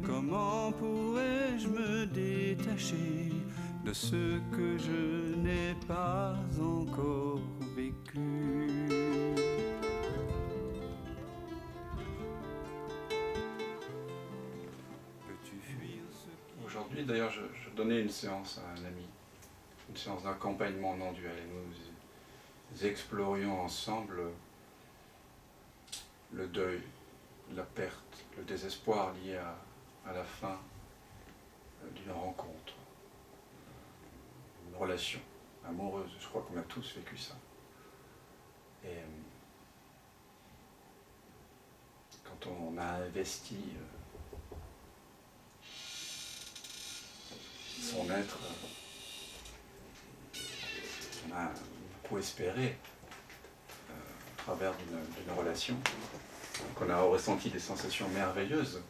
Comment pourrais-je me détacher de ce que je n'ai pas encore vécu? Peux-tu fuir ce qui... Aujourd'hui, d'ailleurs, je donnais une séance à un ami, une séance d'accompagnement non duel, et nous explorions ensemble le deuil, la perte, le désespoir lié à la fin d'une rencontre, une relation amoureuse. Je crois qu'on a tous vécu ça. Et quand on a investi son être, on a beaucoup espéré à travers d'une relation, qu'on a ressenti des sensations merveilleuses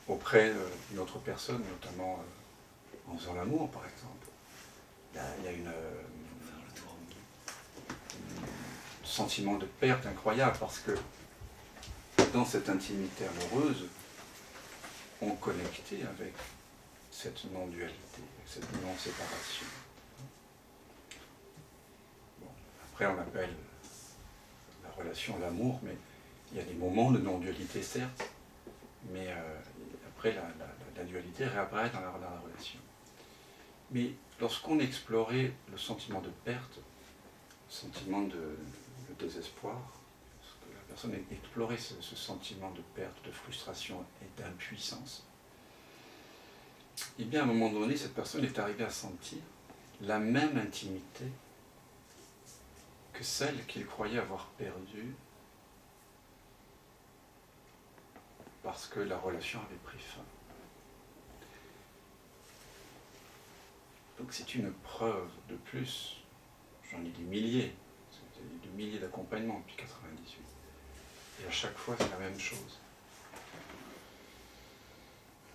auprès d'une autre personne, notamment en faisant l'amour par exemple. Il y a un sentiment de perte incroyable parce que dans cette intimité amoureuse, on connectait avec cette non-dualité, cette non-séparation. Bon, après on appelle la relation l'amour, mais il y a des moments de non-dualité certes, mais après la dualité réapparaît dans la relation. Mais lorsqu'on explorait le sentiment de perte, le sentiment de désespoir, lorsque la personne explorait ce sentiment de perte, de frustration et d'impuissance, et bien à un moment donné, cette personne est arrivée à sentir la même intimité que celle qu'il croyait avoir perdue parce que la relation avait pris fin. Donc c'est une preuve de plus, j'en ai des milliers d'accompagnements depuis 98, et à chaque fois c'est la même chose.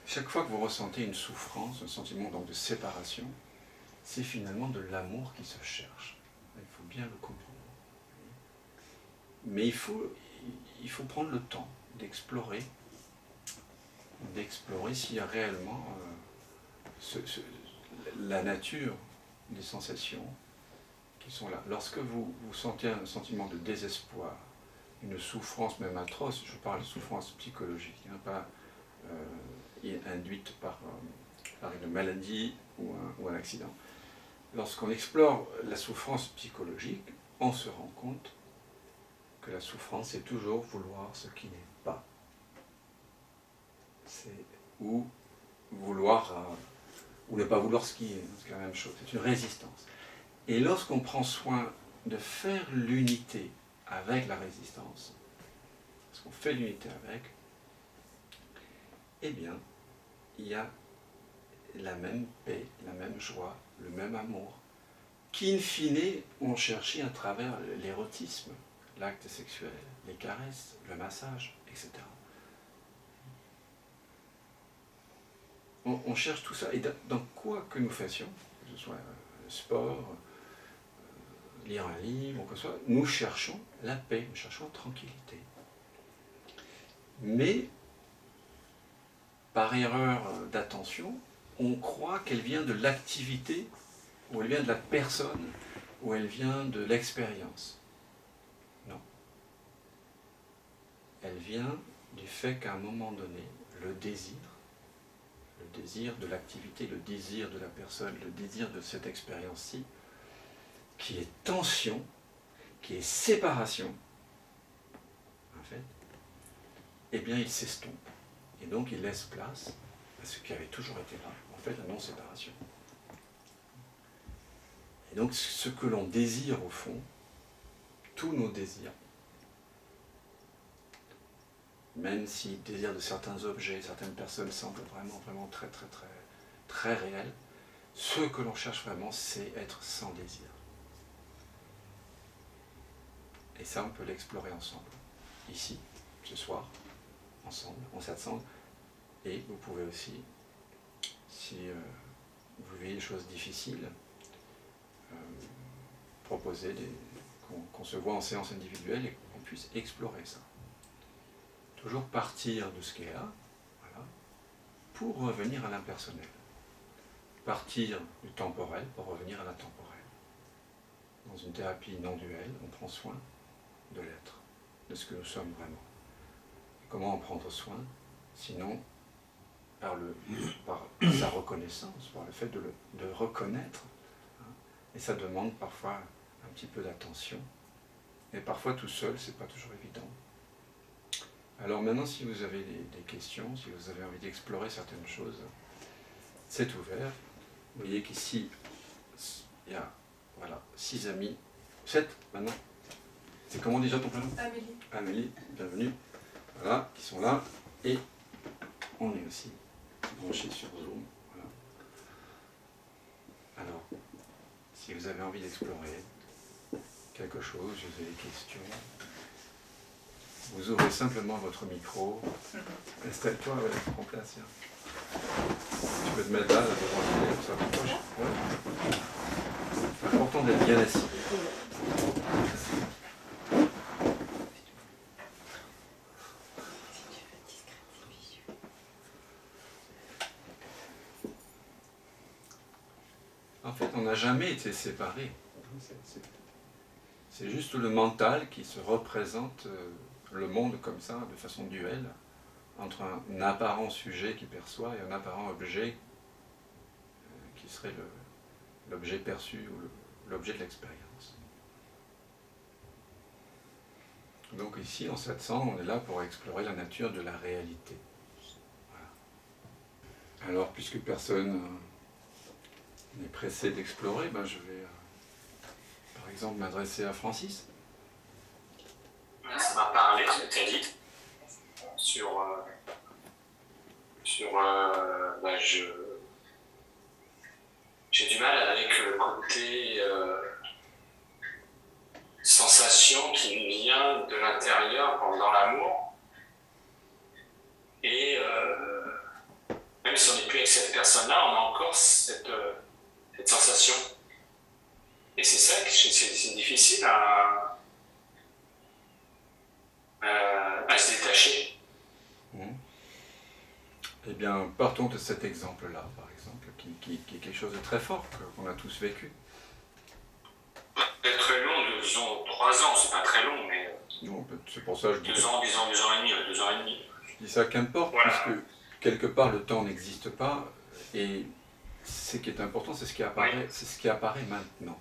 Chaque fois que vous ressentez une souffrance, un sentiment donc de séparation, c'est finalement de l'amour qui se cherche. Il faut bien le comprendre. Mais il faut prendre le temps d'explorer s'il y a réellement la nature des sensations qui sont là. Lorsque vous sentez un sentiment de désespoir, une souffrance même atroce, je parle de souffrance psychologique, hein, pas induite par une maladie ou un accident. Lorsqu'on explore la souffrance psychologique, on se rend compte que la souffrance, c'est toujours vouloir ce qui n'est pas. C'est ou vouloir ou ne pas vouloir ce qui est, c'est la même chose, c'est une résistance. Et lorsqu'on prend soin de faire l'unité avec la résistance, lorsqu'on fait l'unité avec, eh bien, il y a la même paix, la même joie, le même amour, qui in fine ont cherché à travers l'érotisme, l'acte sexuel, les caresses, le massage, etc. On cherche tout ça, et dans quoi que nous fassions, que ce soit sport, lire un livre, ou que ce soit, nous cherchons la paix, nous cherchons la tranquillité. Mais, par erreur d'attention, on croit qu'elle vient de l'activité, ou elle vient de la personne, ou elle vient de l'expérience. Non. Elle vient du fait qu'à un moment donné, le désir de l'activité, le désir de la personne, le désir de cette expérience-ci, qui est tension, qui est séparation, en fait, eh bien il s'estompe. Et donc il laisse place à ce qui avait toujours été là, en fait la non-séparation. Et donc ce que l'on désire au fond, tous nos désirs, même si le désir de certains objets, certaines personnes semblent vraiment très réels, ce que l'on cherche vraiment, c'est être sans désir. Et ça, on peut l'explorer ensemble, ici, ce soir, ensemble, en satsang. Et vous pouvez aussi, si vous vivez des choses difficiles, proposer qu'on se voit en séance individuelle et qu'on puisse explorer ça. Toujours partir de ce qui est là, pour revenir à l'impersonnel. Partir du temporel pour revenir à l'intemporel. Dans une thérapie non duelle, on prend soin de l'être, de ce que nous sommes vraiment. Et comment en prendre soin, sinon par sa reconnaissance, par le fait de reconnaître. Hein. Et ça demande parfois un petit peu d'attention. Et parfois tout seul, c'est pas toujours évident. Alors maintenant, si vous avez des questions, si vous avez envie d'explorer certaines choses, c'est ouvert. Vous voyez qu'ici, il y a 6 amis, 7 maintenant. C'est comment déjà ton prénom? Amélie. Amélie, bienvenue. Voilà, qui sont là. Et on est aussi branchés sur Zoom. Voilà. Alors, si vous avez envie d'explorer quelque chose, vous avez des questions, vous ouvrez simplement votre micro. Installe-toi, ouais, prends place. Tu peux te mettre là devant le télé, ça t'approche. Ouais. C'est important d'être bien assis. En fait, on n'a jamais été séparés. C'est juste le mental qui se représente le monde comme ça, de façon duelle, entre un apparent sujet qui perçoit et un apparent objet qui serait l'objet perçu ou l'objet de l'expérience. Donc ici, en 700, on est là pour explorer la nature de la réalité. Voilà. Alors, puisque personne n'est pressé d'explorer, ben je vais par exemple m'adresser à Francis. Ça m'a parlé, ce que tu as dit, j'ai du mal avec le côté sensation qui vient de l'intérieur pendant l'amour. Et même si on n'est plus avec cette personne-là, on a encore cette sensation. Et c'est ça que c'est difficile à se détacher. Eh bien, partons de cet exemple-là, par exemple, qui est quelque chose de très fort, qu'on a tous vécu. C'est très long, disons 3 ans, c'est pas très long, mais... Non, c'est pour ça que je dis... 2 ans et demi. Je dis ça qu'importe, voilà. Puisque quelque part le temps n'existe pas, et ce qui est important, c'est ce qui apparaît, oui. C'est ce qui apparaît maintenant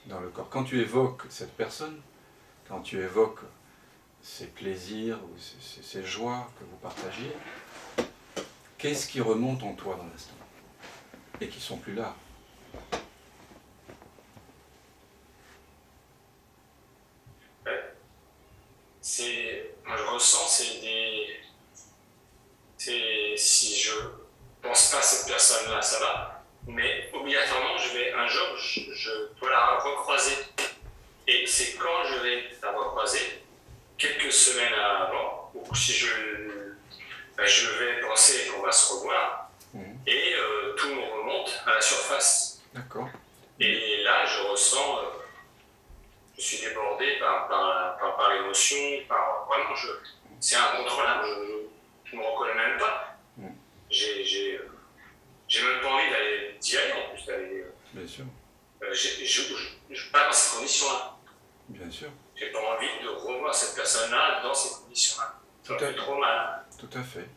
dans le corps. Quand tu évoques cette personne, quand tu évoques ces plaisirs ou ces joies que vous partagez, qu'est-ce qui remonte en toi dans l'instant et qui ne sont plus là? Moi je ressens, si je pense pas à cette personne-là, ça va, mais obligatoirement un jour, je dois la recroiser. Et c'est quand je vais la recroiser, quelques semaines avant, ou si je vais penser qu'on va se revoir, et tout me remonte à la surface. D'accord. Et là, je ressens, je suis débordé par l'émotion, vraiment, c'est incontrôlable, je ne me reconnais même pas. J'ai même pas envie d'y aller en plus. Bien sûr. Je ne suis pas dans ces conditions-là. Bien sûr. J'ai pas envie de revoir cette personne-là dans ces conditions-là. Ça me fait trop mal. Tout à fait.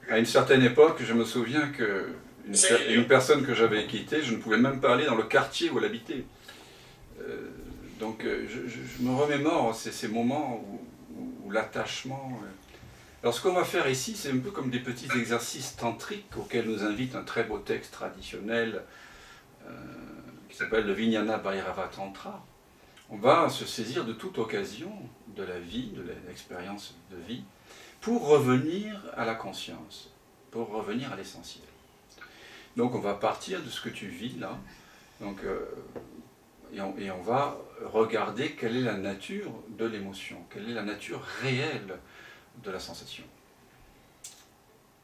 À une certaine époque, je me souviens une personne que j'avais quittée, je ne pouvais même pas aller dans le quartier où elle habitait. Donc je me remémore ces moments où l'attachement... Alors ce qu'on va faire ici, c'est un peu comme des petits exercices tantriques auxquels nous invite un très beau texte traditionnel qui s'appelle le Vijnana Bhairava Tantra. On va se saisir de toute occasion de la vie, de l'expérience de vie, pour revenir à la conscience, pour revenir à l'essentiel. Donc on va partir de ce que tu vis là, donc, et on va regarder quelle est la nature de l'émotion, quelle est la nature réelle de la sensation,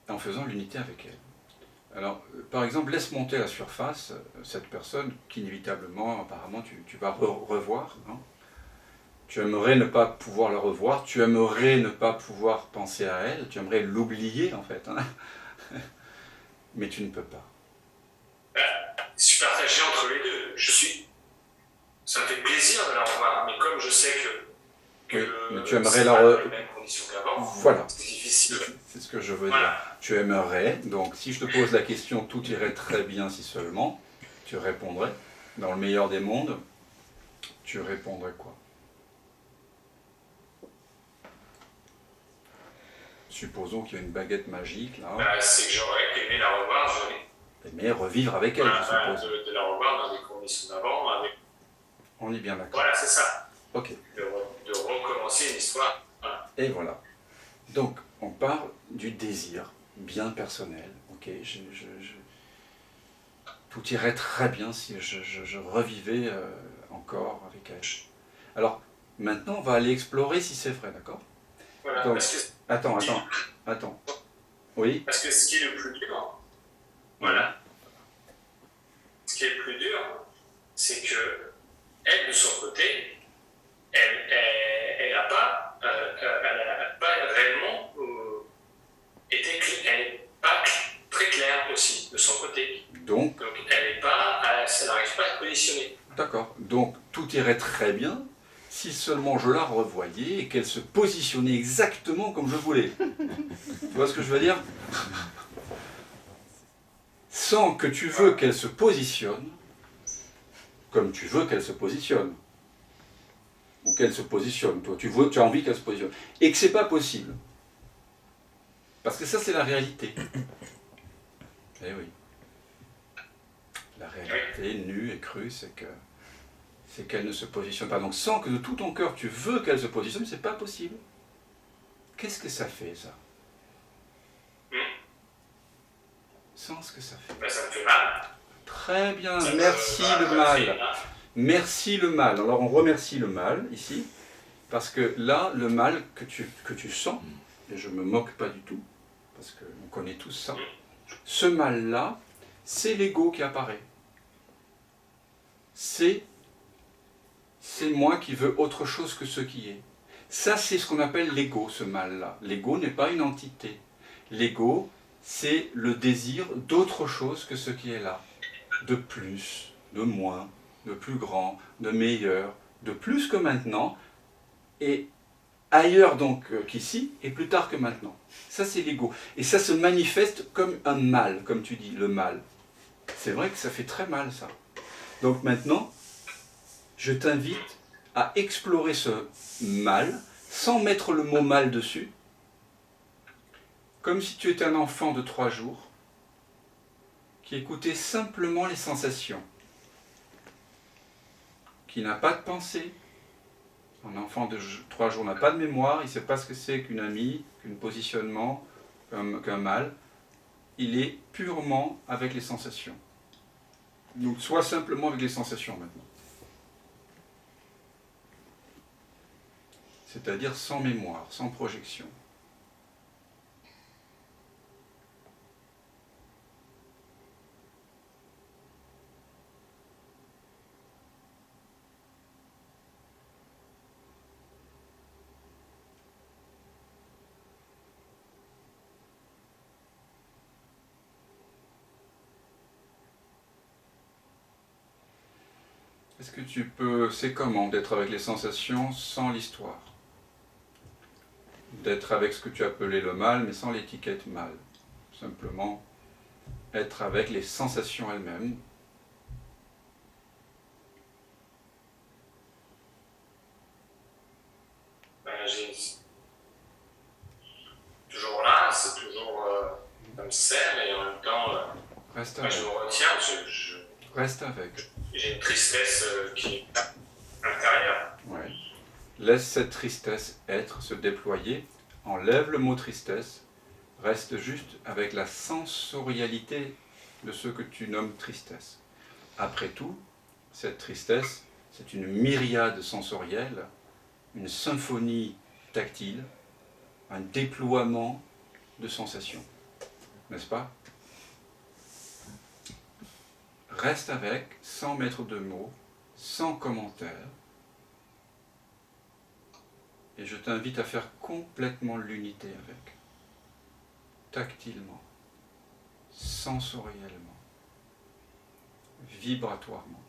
en faisant l'unité avec elle. Alors, par exemple, laisse monter à la surface cette personne qu'inévitablement, apparemment, tu vas revoir. Hein. Tu aimerais ne pas pouvoir la revoir, tu aimerais ne pas pouvoir penser à elle, tu aimerais l'oublier en fait. Hein. Mais tu ne peux pas. Je suis partagé entre les deux. Ça me fait plaisir de la revoir, mais comme je sais que Oui, mais tu aimerais c'est la pas dans re... les mêmes conditions qu'avant, Voilà, c'est difficile. c'est ce que je veux dire. Voilà. Tu aimerais, donc si je te pose la question, tout irait très bien si seulement, tu répondrais, dans le meilleur des mondes, tu répondrais quoi? Supposons qu'il y a une baguette magique, là. C'est que j'aurais aimé la revoir, Mais revivre avec elle, je suppose. de la revoir dans des conditions d'avant. On est bien d'accord. Voilà, c'est ça. Ok. De recommencer une histoire. Voilà. Et voilà. Donc, on parle du désir bien personnel. Ok, tout irait très bien si je revivais encore avec elle. Alors, maintenant, on va aller explorer si c'est vrai, d'accord? Voilà, Donc, parce attends. Oui? que ce qui est le plus dur, voilà. Ce qui est le plus dur, c'est que elle, de son côté, elle n'a pas réellement été elle n'est pas très claire aussi de son côté. Donc elle n'arrive pas à se positionner. D'accord. Donc tout irait très bien si seulement je la revoyais et qu'elle se positionnait exactement comme je voulais. Tu vois ce que je veux dire? Sans que tu veux qu'elle se positionne comme tu veux qu'elle se positionne. Ou qu'elle se positionne. Toi, tu as envie qu'elle se positionne. Et que c'est pas possible. Parce que ça, c'est la réalité. Eh oui. La réalité nue et crue, c'est qu'elle ne se positionne pas. Donc sans que de tout ton cœur tu veux qu'elle se positionne, c'est pas possible. Qu'est-ce que ça fait, ça? Sans ce que ça fait. Ça me fait mal. Très bien, merci le mal. Merci le mal. Alors on remercie le mal ici, parce que là, le mal que tu sens, et je ne me moque pas du tout, parce qu'on connaît tous ça, ce mal-là, c'est l'ego qui apparaît. C'est moi qui veux autre chose que ce qui est. Ça, c'est ce qu'on appelle l'ego, ce mal-là. L'ego n'est pas une entité. L'ego, c'est le désir d'autre chose que ce qui est là. De plus, de moins, de plus grand, de meilleur, de plus que maintenant, et ailleurs donc qu'ici, et plus tard que maintenant. Ça, c'est l'ego. Et ça se manifeste comme un mal, comme tu dis, le mal. C'est vrai que ça fait très mal, ça. Donc maintenant, je t'invite à explorer ce mal, sans mettre le mot mal dessus, comme si tu étais un enfant de 3 jours, qui écoutait simplement les sensations, qui n'a pas de pensée. Un enfant de 3 jours n'a pas de mémoire, il ne sait pas ce que c'est qu'une amie, qu'un positionnement, qu'un mal. Il est purement avec les sensations. Donc sois simplement avec les sensations maintenant. C'est-à-dire sans mémoire, sans projection. Est-ce que tu peux... C'est comment d'être avec les sensations sans l'histoire? D'être avec ce que tu appelais le mal, mais sans l'étiquette mal. Simplement être avec les sensations elles-mêmes. Toujours là, c'est toujours ça me sert, et en même temps, Reste avec. je me retiens, Reste avec. J'ai une tristesse qui est intérieure. Ouais. Laisse cette tristesse être, se déployer. Enlève le mot tristesse. Reste juste avec la sensorialité de ce que tu nommes tristesse. Après tout, cette tristesse, c'est une myriade sensorielle, une symphonie tactile, un déploiement de sensations. N'est-ce pas? Reste avec, sans mettre de mots, sans commentaire. Et je t'invite à faire complètement l'unité avec, tactilement. sensoriellement, vibratoirement.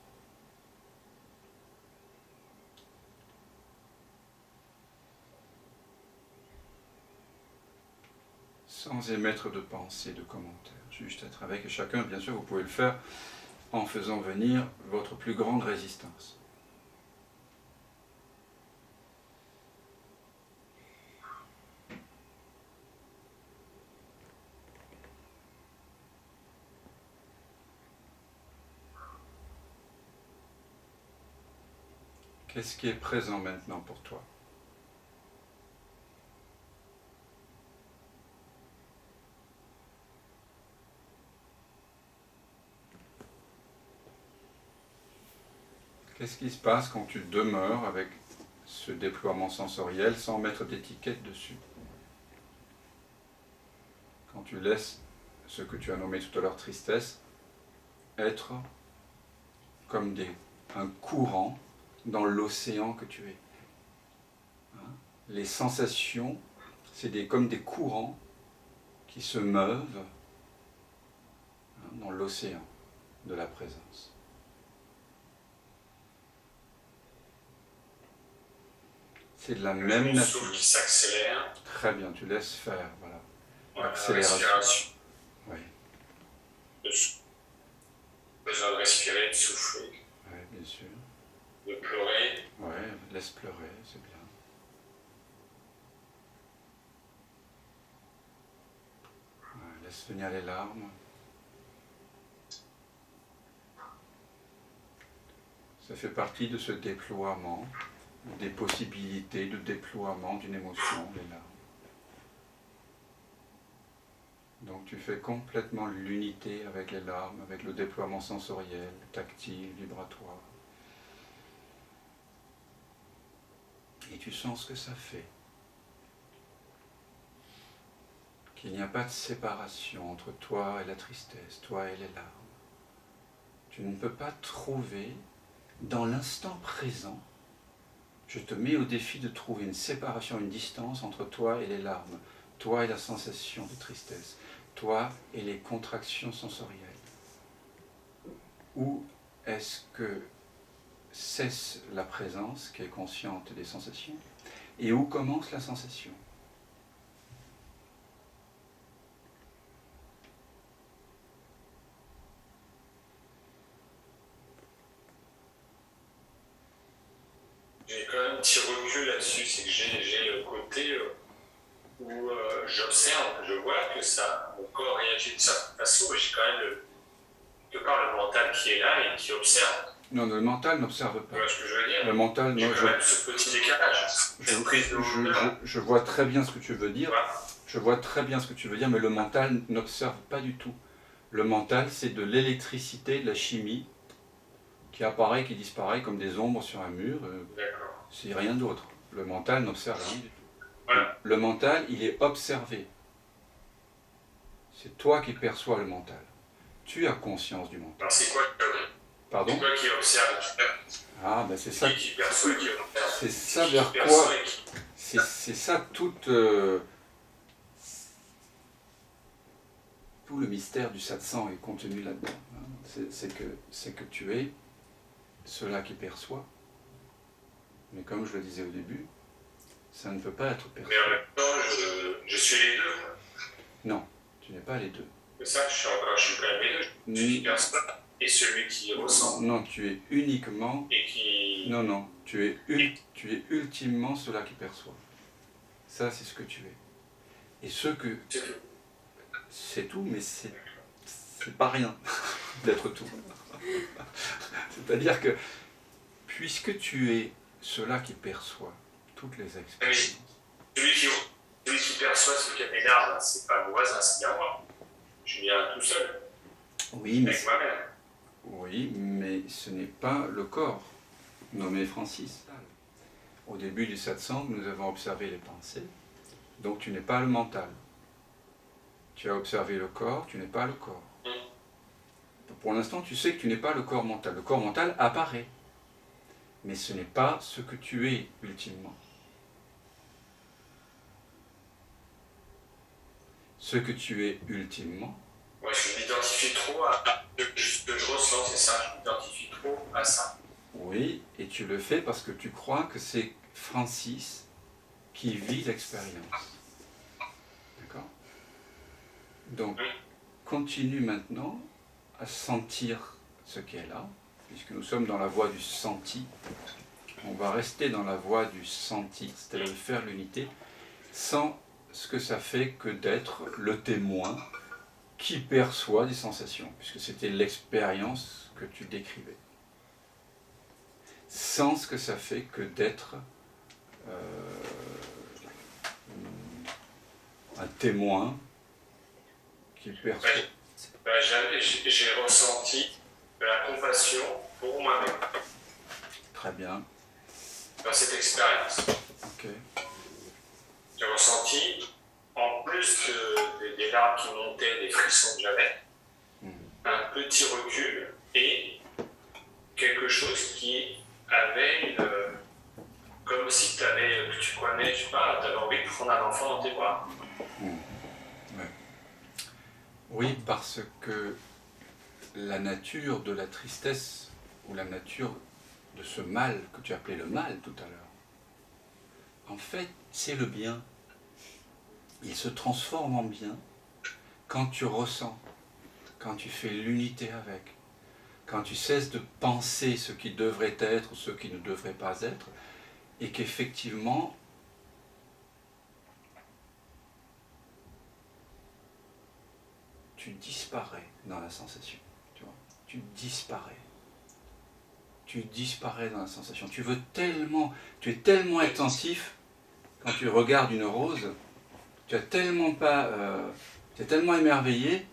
Sans émettre de pensée, de commentaires, juste être avec. Et chacun, bien sûr, vous pouvez le faire en faisant venir votre plus grande résistance. Qu'est-ce qui est présent maintenant pour toi ? Qu'est-ce qui se passe quand tu demeures avec ce déploiement sensoriel sans mettre d'étiquette dessus? Quand tu laisses ce que tu as nommé tout à l'heure tristesse être comme un courant dans l'océan que tu es. Les sensations, c'est comme des courants qui se meuvent dans l'océan de la présence. C'est de la même nature. Souffle qui s'accélère. Très bien, tu laisses faire, voilà. Ouais, L'accélération. Oui. Besoin de respirer, de souffler. Oui, bien sûr. De pleurer. Oui, laisse pleurer, c'est bien. Ouais, laisse venir les larmes. Ça fait partie de ce déploiement, des possibilités de déploiement d'une émotion, les larmes. Donc tu fais complètement l'unité avec les larmes, avec le déploiement sensoriel, tactile, vibratoire. Et tu sens ce que ça fait. Qu'il n'y a pas de séparation entre toi et la tristesse, toi et les larmes. Tu ne peux pas trouver, dans l'instant présent, je te mets au défi de trouver une séparation, une distance entre toi et les larmes, toi et la sensation de tristesse, toi et les contractions sensorielles. Où est-ce que cesse la présence qui est consciente des sensations et où commence la sensation ? J'ai quand même un petit recul là-dessus, c'est que j'ai le côté où j'observe, je vois que mon corps réagit de certaine façon, mais j'ai quand même le mental qui est là et qui observe. Non, le mental n'observe pas. Tu vois ce que je veux dire ? Le mental, non, j'ai quand même ce petit décalage. Je vois très bien ce que tu veux dire. Voilà. Je vois très bien ce que tu veux dire, mais le mental n'observe pas du tout. Le mental, c'est de l'électricité, de la chimie, qui apparaît, qui disparaît comme des ombres sur un mur. D'accord. C'est rien d'autre. Le mental n'observe rien du tout. Voilà. Le mental, il est observé. C'est toi qui perçois le mental. Tu as conscience du mental. Alors c'est quoi Pardon ? C'est quoi qui observe ? Ah, ben c'est ça. Qui perçoit, qui observe. C'est ça vers Qui quoi. perçoit et qui- C'est ça tout le mystère du satsang est contenu là-dedans. C'est que tu es cela qui perçoit. Mais comme je le disais au début, ça ne peut pas être perçu. Mais en même temps, je suis les deux. Non, tu n'es pas les deux. C'est ça, je suis quand même les deux. Je suis qui perçoit et celui qui ressent. Non, tu es uniquement... Et qui... Non, tu es ultimement cela qui perçoit. Ça, c'est ce que tu es. Et ce que... C'est tout. C'est tout, mais c'est pas rien d'être tout. C'est-à-dire que, puisque tu es cela qui perçoit toutes les expériences... Celui qui perçoit ce qu'il y a des larmes, c'est pas mon voisin, c'est bien moi. Je suis bien tout seul. Oui, mais... Avec moi-même. Oui, mais ce n'est pas le corps, nommé Francis. Au début du satsang, nous avons observé les pensées, donc tu n'es pas le mental. Tu as observé le corps, tu n'es pas le corps. Pour l'instant, tu sais que tu n'es pas le corps mental. Le corps mental apparaît, mais ce n'est pas ce que tu es ultimement. Ce que tu es ultimement, Moi, je suis m'identifie trop à ce que je ressens, c'est ça, je m'identifie trop à ça. Oui, et tu le fais parce que tu crois que c'est Francis qui vit l'expérience. D'accord? Donc, continue maintenant à sentir ce qui est là, puisque nous sommes dans la voie du senti. On va rester dans la voie du senti, c'est-à-dire de faire l'unité, sans ce que ça fait que d'être le témoin qui perçoit des sensations, puisque c'était l'expérience que tu décrivais. Sans ce que ça fait que d'être un témoin qui perçoit. J'ai ressenti de la compassion pour moi-même. Très bien. Dans cette expérience. Ok. J'ai ressenti, en plus des larmes qui montaient, des frissons que j'avais, un petit recul et quelque chose qui avait comme si tu connais, je sais pas, tu avais envie de prendre un enfant dans tes bras. Ouais. Oui, parce que la nature de la tristesse, ou la nature de ce mal que tu appelais le mal tout à l'heure, en fait, c'est le bien. Il se transforme en bien quand tu ressens, quand tu fais l'unité avec, quand tu cesses de penser ce qui devrait être ou ce qui ne devrait pas être, et qu'effectivement, tu disparais dans la sensation. Tu vois, tu disparais. Tu disparais dans la sensation. Tu es tellement attentif quand tu regardes une rose, tu es tellement émerveillé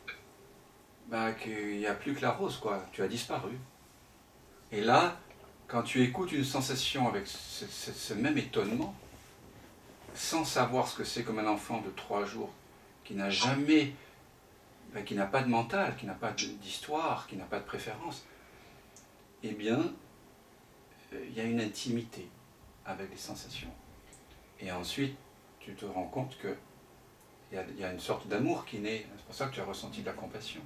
qu'il n'y a plus que la rose, quoi. Tu as disparu. Et là, quand tu écoutes une sensation avec ce même étonnement, sans savoir ce que c'est comme un enfant de 3 jours, qui n'a jamais, qui n'a pas de mental, qui n'a pas d'histoire, qui n'a pas de préférence, eh bien, il y a une intimité avec les sensations. Et ensuite, tu te rends compte qu'il y a une sorte d'amour qui naît. C'est pour ça que tu as ressenti de la compassion.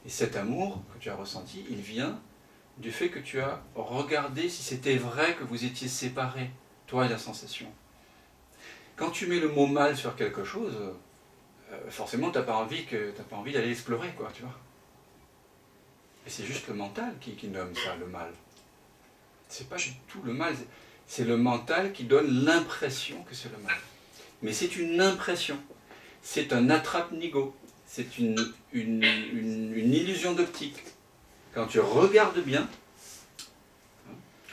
Et cet amour que tu as ressenti, il vient du fait que tu as regardé si c'était vrai que vous étiez séparés, toi et la sensation. Quand tu mets le mot mal sur quelque chose, forcément tu n'as pas envie d'aller explorer, quoi, tu vois. Et c'est juste le mental qui nomme ça, le mal. C'est pas du tout le mal, c'est le mental qui donne l'impression que c'est le mal. Mais c'est une impression, c'est un attrape-nigo, c'est une illusion d'optique. Quand tu regardes bien,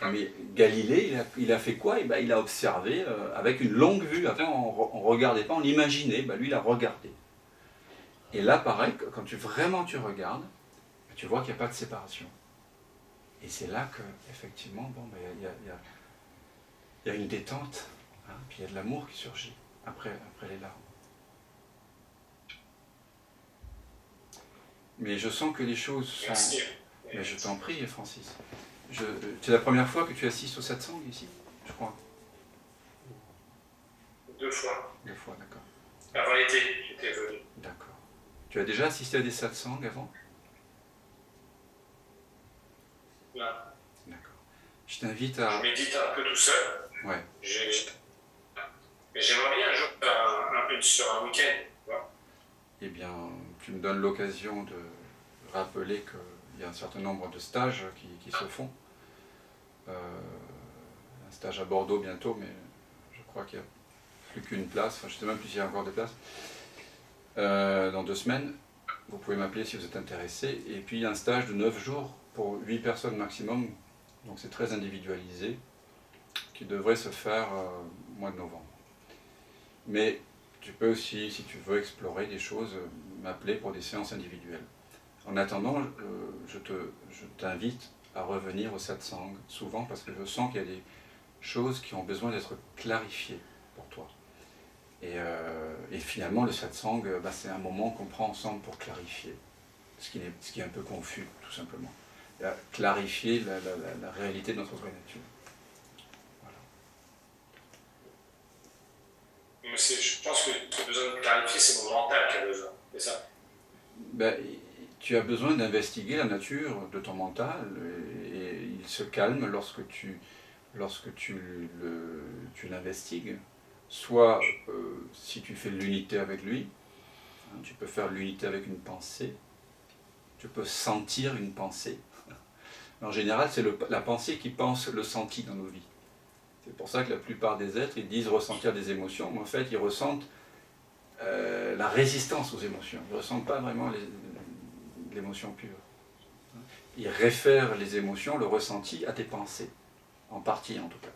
mais Galilée, il a fait quoi? Il a observé avec une longue vue. Avant, on ne regardait pas, on imaginait. Lui, il a regardé. Et là, pareil, quand tu regardes, tu vois qu'il n'y a pas de séparation. Et c'est là que, effectivement, il y a une détente, hein, puis il y a de l'amour qui surgit après les larmes. Mais je sens que les choses sont... Merci. Mais je t'en prie, Francis. C'est la première fois que tu assistes au satsang ici, je crois. 2 fois. 2 fois, d'accord. Avant l'été, j'étais venu. D'accord. Tu as déjà assisté à des satsangs avant? Non. D'accord. Je t'invite à... Je médite un peu tout seul. Ouais. Mais j'aimerais bien un jour sur un week-end. Eh bien, tu me donnes l'occasion de rappeler qu'il y a un certain nombre de stages qui se font. Un stage à Bordeaux bientôt, mais je crois qu'il n'y a plus qu'une place. Enfin, je ne sais même plus s'il y a encore des places. Dans 2 semaines, vous pouvez m'appeler si vous êtes intéressé. Et puis, un stage de 9 jours pour 8 personnes maximum. Donc, c'est très individualisé, qui devrait se faire au mois de novembre. Mais tu peux aussi, si tu veux explorer des choses, m'appeler pour des séances individuelles. En attendant, je t'invite à revenir au satsang souvent parce que je sens qu'il y a des choses qui ont besoin d'être clarifiées pour toi. Et finalement, le satsang, c'est un moment qu'on prend ensemble pour clarifier ce qui est un peu confus, tout simplement. Clarifier la réalité de notre vraie nature. Je pense que tu as besoin de clarifier, c'est mon mental qui a besoin, c'est ça? tu as besoin d'investiguer la nature de ton mental et il se calme lorsque tu l'investigues. Soit si tu fais l'unité avec lui, hein, tu peux faire l'unité avec une pensée, tu peux sentir une pensée. En général, c'est la pensée qui pense le senti dans nos vies. C'est pour ça que la plupart des êtres, ils disent ressentir des émotions, mais en fait, ils ressentent la résistance aux émotions. Ils ne ressentent pas vraiment l'émotion pure. Ils réfèrent les émotions, le ressenti, à tes pensées, en partie en tout cas.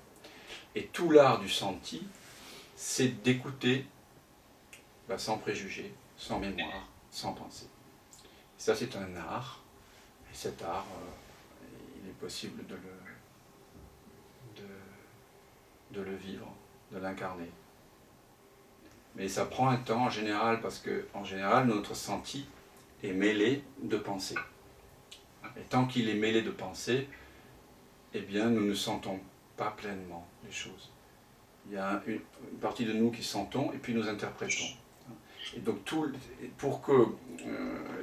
Et tout l'art du senti, c'est d'écouter sans préjugés, sans mémoire, sans pensée. Ça, c'est un art, et cet art, il est possible de le vivre, de l'incarner. Mais ça prend un temps en général, parce que en général, notre senti est mêlé de pensée. Et tant qu'il est mêlé de pensée, eh bien, nous ne sentons pas pleinement les choses. Il y a une partie de nous qui sentons, et puis nous interprétons. Et donc, pour que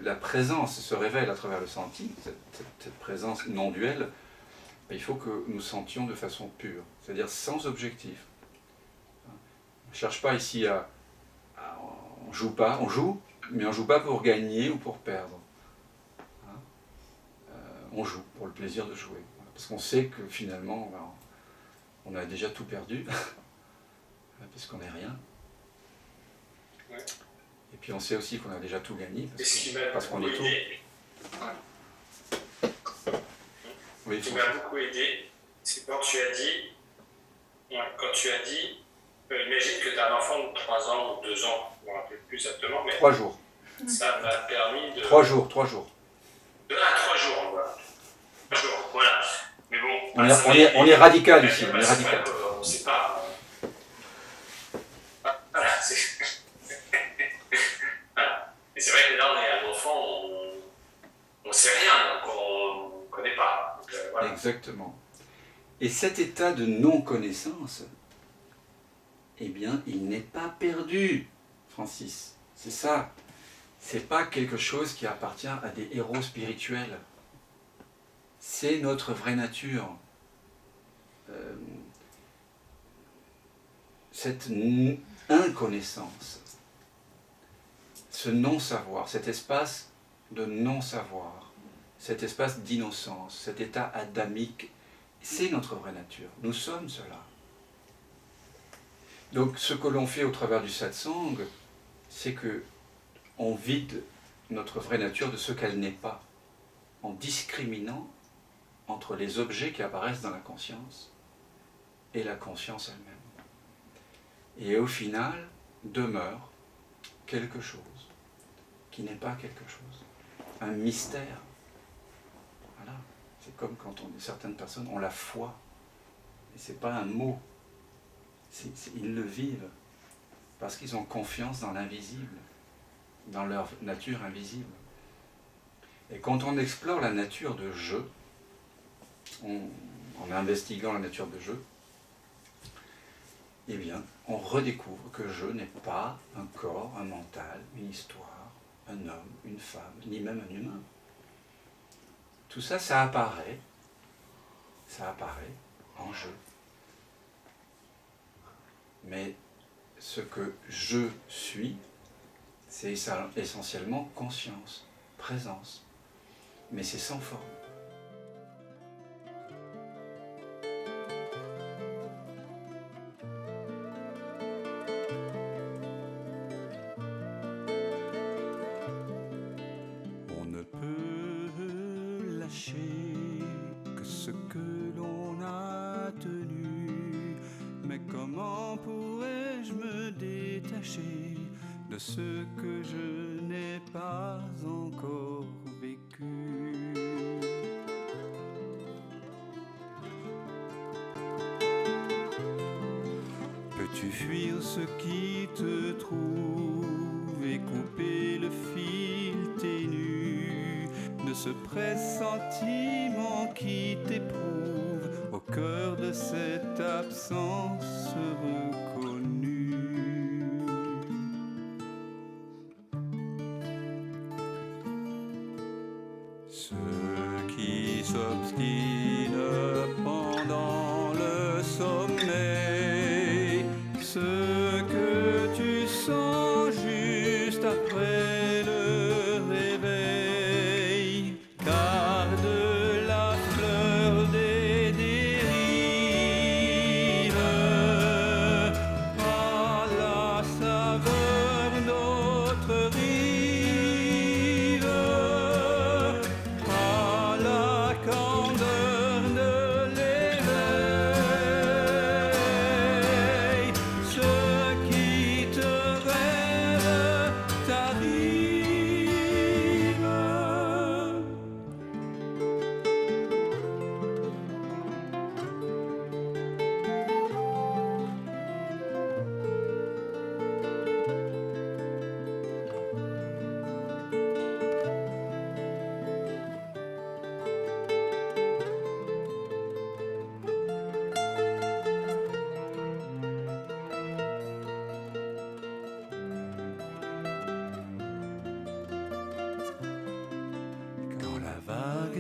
la présence se révèle à travers le senti, cette présence non duelle, il faut que nous sentions de façon pure, c'est-à-dire sans objectif. On ne cherche pas ici on joue pas, on joue, mais on ne joue pas pour gagner ou pour perdre. On joue pour le plaisir de jouer. Parce qu'on sait que finalement, on a déjà tout perdu, puisqu'on n'est rien. Ouais. Et puis on sait aussi qu'on a déjà tout gagné, parce qu'on est tout. Oui, ce qui m'a beaucoup aidé, c'est quand tu as dit, imagine que tu as un enfant de 3 ans ou 2 ans, je ne me rappelle plus exactement, mais 3 jours. Ça m'a permis de... 3 jours. 3 jours, voilà. 3 jours, voilà. Mais bon... On est radical ici, on est radical. On ne sait pas... Voilà, c'est... Voilà. Et c'est vrai que là, on est un enfant, on ne sait rien, donc on ne connaît pas. Donc, voilà. Exactement. Et cet état de non-connaissance, eh bien, il n'est pas perdu, Francis. C'est ça. C'est pas quelque chose qui appartient à des héros spirituels. C'est notre vraie nature. Cette inconnaissance, ce non-savoir, cet espace de non-savoir, cet espace d'innocence, cet état adamique, c'est notre vraie nature. Nous sommes cela. Donc ce que l'on fait au travers du satsang, c'est que on vide notre vraie nature de ce qu'elle n'est pas, en discriminant entre les objets qui apparaissent dans la conscience et la conscience elle-même. Et au final, demeure quelque chose qui n'est pas quelque chose, un mystère. Voilà. C'est comme quand certaines personnes ont la foi, et ce n'est pas un mot, ils le vivent, parce qu'ils ont confiance dans l'invisible, dans leur nature invisible. Et quand on explore la nature de jeu, en investiguant la nature de jeu, eh bien, on redécouvre que je n'ai pas un corps, un mental, une histoire, un homme, une femme, ni même un humain. Tout ça, ça apparaît en jeu. Mais ce que je suis, c'est essentiellement conscience, présence, mais c'est sans forme. On ne peut lâcher que ce que l'on a tenu, mais comment pourrais-je me détacher de ce que je n'ai pas encore vécu? Peux-tu fuir ce qui te trouve et couper le fil ténu de ce pressentiment qui t'éprouve au cœur de cette absence reconnue?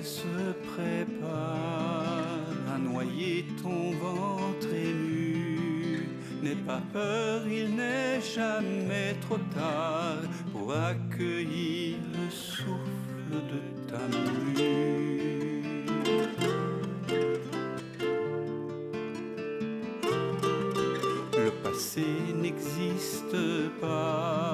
se prépare à noyer ton ventre ému. N'aie pas peur, il n'est jamais trop tard pour accueillir le souffle de ta mue. Le passé n'existe pas,